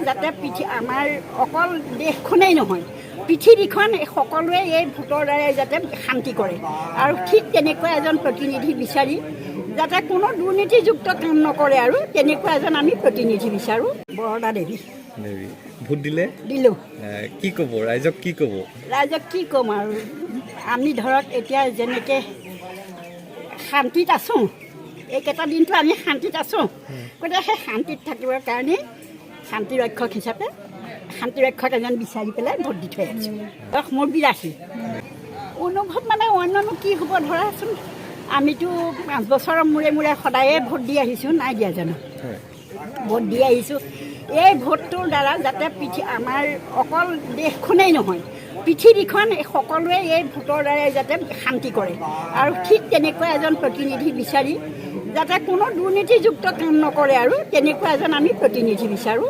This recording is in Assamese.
যাতে আমাৰ অকল দেশখনেই নহয় পৃথিৱীখন সকলোৱে এই ভোটৰ দ্বাৰাই যাতে শান্তি কৰে আৰু ঠিক তেনেকুৱা এজন প্ৰতিনিধি বিচাৰি যাতে কোনো দুৰ্নীতিযুক্ত কাম নকৰে আৰু তেনেকুৱা এজন আমি প্ৰতিনিধি বিচাৰোঁ। বৰদা দেৱী ভোট দিলে দিলোঁ। কি ক'ব ৰাইজক, কি ক'ব? ৰাইজক কি ক'ম আৰু আমি ধৰক এতিয়া যেনেকৈ শান্তিত আছোঁ, এইকেইটা দিনটো আমি শান্তিত আছোঁ, গতিকে সেই শান্তিত থাকিবৰ কাৰণে শান্তিৰক্ষক হিচাপে শান্তিৰক্ষক এজন বিচাৰি পেলাই ভোট দি থৈ আহিছোঁ। মোৰ 82 অনুভৱ মানে অন্যনো কি হ'ব ধৰাচোন, আমিতো 5 বছৰৰ মূৰে মূৰে সদায়ে ভোট দি আহিছোঁ, নাই দিয়া জানো? ভোট দি আহিছোঁ। এই ভোটটোৰ দ্বাৰা যাতে আমাৰ অকল দেশখনেই নহয় পৃথিৱীখন সকলোৱে এই ভোটৰ দ্বাৰাই যাতে শান্তি কৰে আৰু ঠিক তেনেকুৱা এজন প্ৰতিনিধি বিচাৰি যাতে কোনো দুৰ্নীতিযুক্ত কাম নকৰে আৰু তেনেকুৱা এজন আমি প্ৰতিনিধি বিচাৰোঁ।